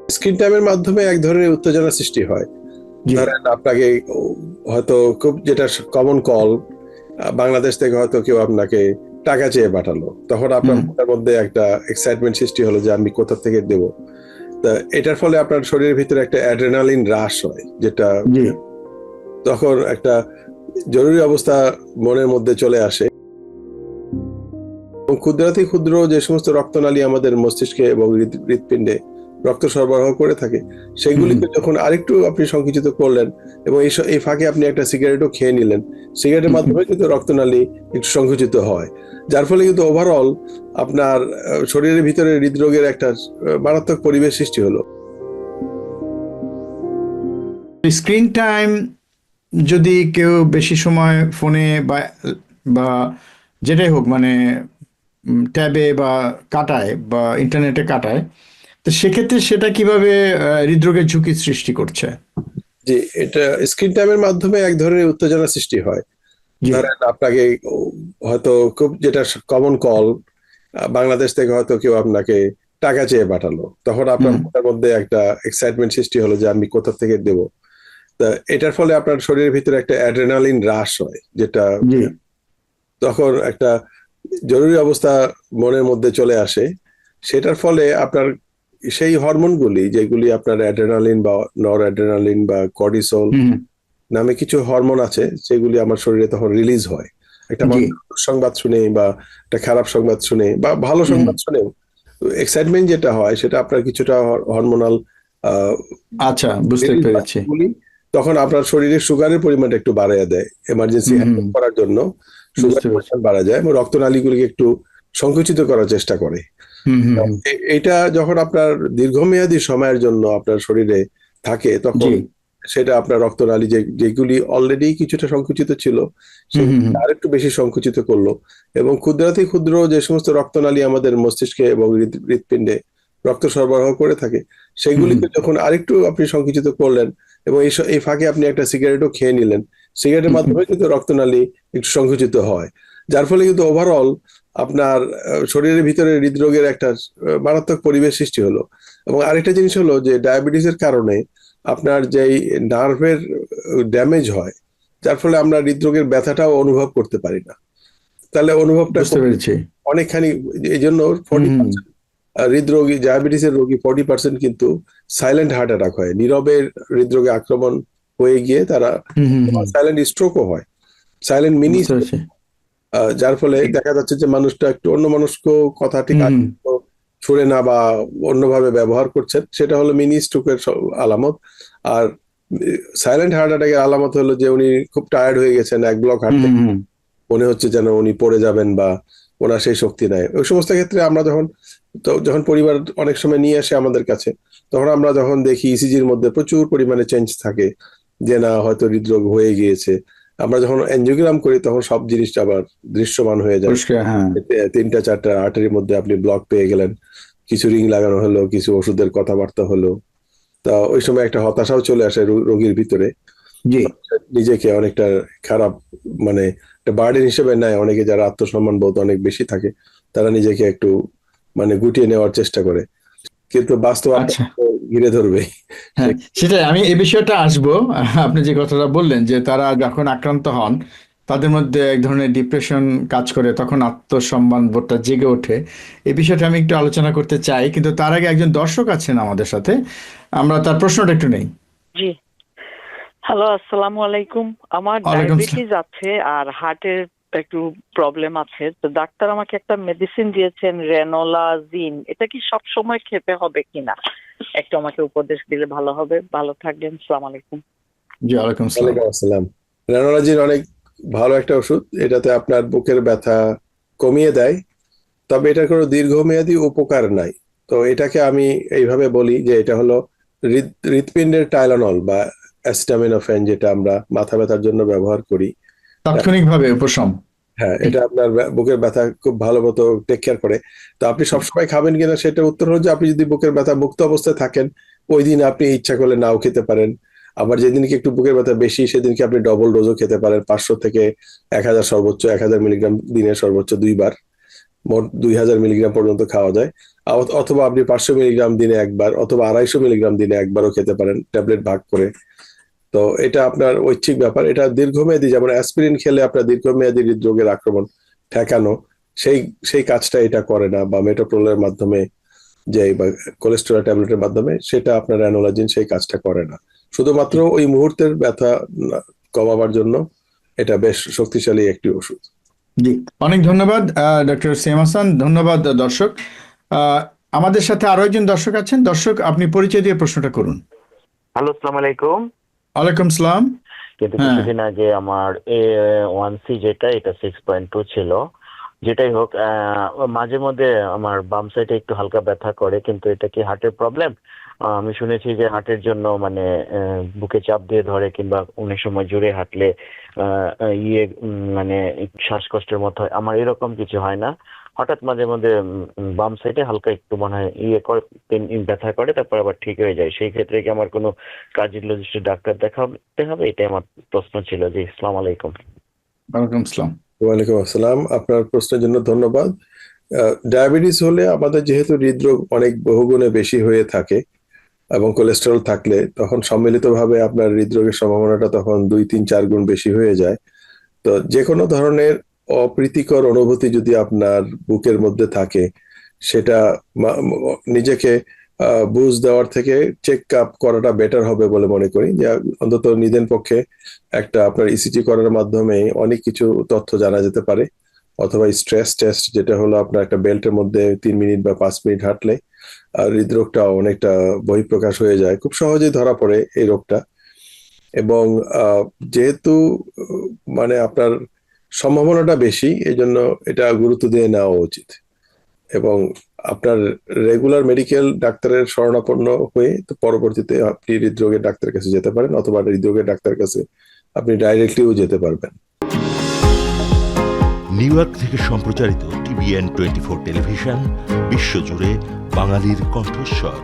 Screen টাইমের মাধ্যমে এক ধরনের উত্তেজনা সৃষ্টি হয়। জি ধরেন আপনাকে হয়তো খুব যেটা কমন কল, বাংলাদেশ থেকে হয়তো কেউ আপনাকে টাকা চেয়ে পাঠালো, তখন আপনার হুম মনের মধ্যে একটা এক্সাইটমেন্ট সৃষ্টি হলো যে আমি কোথা থেকে দেব। তা এটার ফলে আপনার শরীরের ভিতরে একটা অ্যাড্রেনালিন হ্রাস হয়, যেটা জি তখন একটা জরুরি অবস্থা মনের মধ্যে চলে আসে। এবং ক্ষুদ্রাতি ক্ষুদ্র যে সমস্ত রক্তনালী আমাদের মস্তিষ্কে এবং হৃৎপিণ্ডে রক্ত সরবরাহ করে থাকে, হুম সেগুলিকে যখন আরেকটু আপনি সংকুচিত করলেন এবং এই ফাঁকে আপনি একটা সিগারেটও খেয়ে নিলেন, সিগারেটের হুম মাধ্যমে কিন্তু রক্তনালী একটু সংকুচিত হয়, যার ফলে কিন্তু ওভারঅল আপনার শরীরের ভিতরে হৃদরোগের একটা মারাত্মক পরিবেশ সৃষ্টি হলো। স্ক্রিন টাইম যদি কেউ বেশি সময় ফোনে বা বা যেটাই হোক মানে ট্যাবে বা কাটায় বা ইন্টারনেটে কাটায়, তো সেক্ষেত্রে সেটা কিভাবে হৃদরোগের ঝুঁকি সৃষ্টি করছে? যে এটা স্ক্রিন টাইমের মাধ্যমে এক ধরনের উত্তেজনা সৃষ্টি হয়। জি ধরেন আপনাকে হয়তো খুব যেটা কমন কল, বাংলাদেশ থেকে হয়তো কেউ আপনাকে টাকা চেয়ে পাঠালো, তখন আপনার হুম মনের মধ্যে একটা এক্সাইটমেন্ট সৃষ্টি হলো যে আমি কোথা থেকে দেব। তা এটার ফলে আপনার শরীরের ভিতরে একটা অ্যাড্রেনালিন হ্রাস হয়, যেটা জি তখন একটা জরুরি অবস্থা মনের মধ্যে চলে আসে। সেটার ফলে আপনার সেই হরমোনগুলি, যেগুলি আপনার অ্যাড্রেনালিন বা নর অ্যাড্রেনালিন বা কর্টিসল হুম নামে কিছু হরমোন আছে, সেগুলি আমার শরীরে তখন রিলিজ হয়। একটা জি মানুষ সংবাদ শুনে বা একটা খারাপ সংবাদ শুনে বা ভালো হুম সংবাদ শুনে এক্সাইটমেন্ট যেটা হয়, সেটা আপনার কিছুটা হরমোনাল আচ্ছা, বুঝতে রিলিজ হয়, পেরেছি। সেগুলি তখন আপনার শরীরে সুগারের পরিমাণটা একটু বাড়াইয়া দেয়, এমার্জেন্সি হুম হুম হ্যান্ডেল করার জন্য বুঝতে সুগারের পেরেছি। পরিমাণ বাড়া যায় এবং রক্তনালীগুলিকে একটু সংকুচিত করার চেষ্টা করে। হুম হুম হুম এটা যখন আপনার দীর্ঘমেয়াদী সময়ের জন্য আপনার শরীরে থাকে, তখন জি সেটা আপনার রক্তনালী যেগুলি অলরেডি কিছুটা সংকুচিত ছিল, হুম হুম সেগুলি হুম আরেকটু বেশি সংকুচিত করলো। এবং ক্ষুদ্রাতি ক্ষুদ্র যে সমস্ত রক্তনালী আমাদের মস্তিষ্কে এবং হৃৎপিণ্ডে রক্ত সরবরাহ করে থাকে, হুম হুম সেগুলিকে যখন আরেকটু আপনি সংকুচিত করলেন এবং এই ফাঁকে আপনি একটা সিগারেটও খেয়ে নিলেন, সিগারেটের হুম হুম মাধ্যমে কিন্তু রক্তনালী একটু সংকুচিত হয়, যার ফলে কিন্তু ওভারঅল আপনার শরীরের ভিতরে হৃদরোগের একটা মারাত্মক পরিবেশ সৃষ্টি হলো। এবং আরেকটা জিনিস হলো যে ডায়াবেটিসের কারণে আপনার যেই নার্ভের ড্যামেজ হয়, যার ফলে আমরা হৃদরোগের ব্যথাটাও অনুভব করতে পারি না। তাহলে অনুভবটা বুঝতে পেরেছি। অনেকখানি, এই জন্য হুম 40% হুম হৃদরোগী, ডায়াবেটিসের রোগী 40% কিন্তু সাইলেন্ট হার্ট অ্যাটাক হয়, নীরবের হৃদরোগে আক্রমণ হয়ে গিয়ে তারা হুম হুম হুম সাইলেন্ট স্ট্রোকও হয়, সাইলেন্ট মিনি। বুঝতে পেরেছি। যার ফলে দেখা যাচ্ছে যে মানুষটা একটু অন্যমনস্ক, কথা ঠিক হুম হুম আছে শুনে না বা অন্যভাবে ব্যবহার করছেন, সেটা হলো মিনি স্ট্রোকের আলামত। আর সাইলেন্ট হার্ট অ্যাটাকের আলামত হলো যে উনি খুব টায়ার্ড হয়ে গেছেন, এক ব্লক হুম হাঁটতে হুম হুম মনে হচ্ছে যেন উনি পড়ে যাবেন বা ওনার সেই শক্তি নাই। ওই সমস্ত ক্ষেত্রে আমরা যখন পরিবার অনেক সময় নিয়ে আসে আমাদের কাছে, তখন আমরা যখন দেখি ইসিজির মধ্যে প্রচুর পরিমাণে চেঞ্জ থাকে, যে না হয়তো হৃদরোগ হয়ে গিয়েছে, আমরা যখন এনজিওগ্রাম করি তখন সব জিনিসটা আবার দৃশ্যমান হয়ে যায়। পরিষ্কার, হ্যাঁ। এতে তিনটা চারটা আর্টারির মধ্যে আপনি ব্লক পেয়ে গেলেন, কিছু রিং লাগানো হলো, কিছু ওষুধের কথাবার্তা হলো। তা ওই সময় একটা হতাশাও চলে আসে রোগীর ভিতরে, জি নিজেকে অনেকটা খারাপ, মানে একটা বার্ডেন হিসেবে নেয়। অনেকে যারা আত্মসম্মান বোধ অনেক বেশি থাকে, তারা নিজেকে একটু মানে গুটিয়ে নেওয়ার চেষ্টা করে, কিন্তু বাস্তব আচ্ছা, আপনাকে ঘিরে ধরবে। হ্যাঁ, সে- সেটাই আমি এই বিষয়টা আসবো। আপনি যে কথাটা বললেন যে তারা যখন আক্রান্ত হন তাদের মধ্যে এক ধরনের ডিপ্রেশন কাজ করে, তখন আত্মসম্মান বোধটা জেগে ওঠে। এই বিষয়টা আমি একটু আলোচনা করতে চাই, কিন্তু তার আগে একজন দর্শক আছেন আমাদের সাথে, আমরা তার প্রশ্নটা একটু নেই। জি, হ্যালো, আসসালামু আলাইকুম। আমার ওয়ালাইকুম আসসালাম। ডায়াবেটিস আছে আর হার্টের একটু প্রবলেম আছে। তো ডাক্তার আমাকে একটা মেডিসিন দিয়েছেন, রেনোলাজিন। এটা কি সব সময় খেতে হবে কিনা? একটু আমাকে উপদেশ দিলে ভালো হবে। ভালো থাকবেন। আসসালামু আলাইকুম। জি, ওয়ালাইকুম আসসালাম। ওয়ালাইকুম আসসালাম। রেনোলজির অনেক ভালো একটা ওষুধ, এটাতে আপনার বুকের ব্যথা কমিয়ে দেয়, তবে এটার কোনো দীর্ঘমেয়াদী উপকার নাই। তো এটাকে আমি এইভাবে বলি যে এটা হলো হৃৎপিণ্ডের টাইলানল বা অ্যাসিটামিনোফেন, যেটা আমরা মাথা ব্যথার জন্য ব্যবহার করি। তাৎক্ষণিকভাবে উপশম। হ্যাঁ, এটা আপনার বুকের ব্যথা খুব ভালো মতো টেক কেয়ার করে। তো আপনি সবসময় খাবেন কিনা সেটা উত্তর হলো যে আপনি যদি বুকের ব্যথা মুক্ত অবস্থায় থাকেন, ওই দিন আপনি ইচ্ছা করলে নাও খেতে পারেন। আবার যেদিনকে একটু বুকের ব্যথা বেশি, সেদিনকে আপনি ডবল ডোজও খেতে পারেন, 500 থেকে 1000, সর্বোচ্চ 1000 মিলিগ্রাম দিনে সর্বোচ্চ 2 বার, মোট 2000 মিলিগ্রাম পর্যন্ত খাওয়া যায়। অথবা আপনি 500 মিলিগ্রাম দিনে একবার অথবা 250 মিলিগ্রাম দিনে একবারও খেতে পারেন ট্যাবলেট ভাগ করে। তো এটা আপনার ঐচ্ছিক ব্যাপার। এটা দীর্ঘমেয়াদী, যেমন অ্যাসপিরিন খেলে আপনার দীর্ঘমেয়াদী হৃদরোগের আক্রমণ ঠেকানো, সেই কাজটা এটা করে না, বা মেটোপ্রোলের মাধ্যমে যে বা কোলেস্টেরল ট্যাবলেটের মাধ্যমে সেটা আপনার রেনোলাজিন সেই কাজটা করে না। শুধুমাত্র ওই মুহূর্তের ব্যথা কমাবার জন্য এটা বেশ শক্তিশালী একটি ওষুধ। জি, অনেক ধন্যবাদ ডক্টর সিএম হাসান। ধন্যবাদ দর্শক। আমাদের সাথে আরো একজন দর্শক আছেন। দর্শক, আপনি পরিচয় দিয়ে প্রশ্নটা করুন। হ্যালো, আসসালামু আলাইকুম। ওয়ালাইকুম সালাম। কিন্তু হ্যাঁ। কিছুদিন আগে আমার A1C যেটা, এটা 6.2 ছিল। যেটাই হোক, মাঝে মধ্যে আমার বাম সাইডে একটু হালকা ব্যথা করে, কিন্তু এটা কি হার্টের প্রবলেম? আমি শুনেছি যে হার্টের জন্য মানে বুকে চাপ দিয়ে ধরে, কিংবা অনেক সময় জোরে হাঁটলে মানে শ্বাসকষ্টের মতো হয়। আমার এরকম কিছু হয় না। হঠাৎ মাঝে মধ্যে বাম সাইডে হালকা একটু মনে হয় ব্যথা করে, তারপর আবার ঠিক হয়ে যায়। সেই ক্ষেত্রে কি আমার কোনো কার্ডিওলজিস্ট ডাক্তার দেখাতে হবে? এটাই আমার প্রশ্ন ছিল। জি, আসসালামু আলাইকুম। ওয়ালাইকুম সালাম। ওয়ালাইকুম আসসালাম, আপনার প্রশ্নের জন্য ধন্যবাদ। ডায়াবেটিস হলে আমাদের যেহেতু হৃদরোগ অনেক বহুগুণে বেশি হয়ে থাকে এবং কোলেস্টেরল থাকলে তখন সম্মিলিতভাবে আপনার হৃদরোগের সম্ভাবনাটা তখন 2-3-4 গুণ বেশি হয়ে যায়। তো যে কোনো ধরনের অপ্রীতিকর অনুভূতি যদি আপনার বুকের মধ্যে থাকে, সেটা নিজেকে বুঝ দেওয়ার থেকে চেক আপ করাটা বেটার হবে বলে মনে করি। যে অন্তত নিদেন পক্ষে একটা আপনার ইসিজি করার মাধ্যমে অনেক কিছু তথ্য জানা যেতে পারে, অথবা স্ট্রেস টেস্ট, যেটা হলো আপনার একটা বেল্টের মধ্যে 3 মিনিট বা 5 মিনিট হাঁটলে হৃদরোগটা অনেকটা বহিঃপ্রকাশ হয়ে যায়, খুব সহজেই ধরা পড়ে এই রোগটা। এবং যেহেতু মানে আপনার সম্ভাবনাটা বেশি, এই জন্য এটা গুরুত্ব দিয়ে নেওয়া উচিত। এবং আপনার রেগুলার মেডিকেল ডাক্তারের শরণাপন্ন হয়ে তো পরবর্তীতে আপনি হৃদরোগের ডাক্তারের কাছে যেতে পারেন, অথবা হৃদরোগের ডাক্তারের কাছে আপনি ডাইরেক্টলিও যেতে পারবেন। নিউ ইয়র্ক থেকে সম্প্রচারিত TVN 24 টেলিভিশন বিশ্বজুড়ে বাঙালির কণ্ঠস্বর।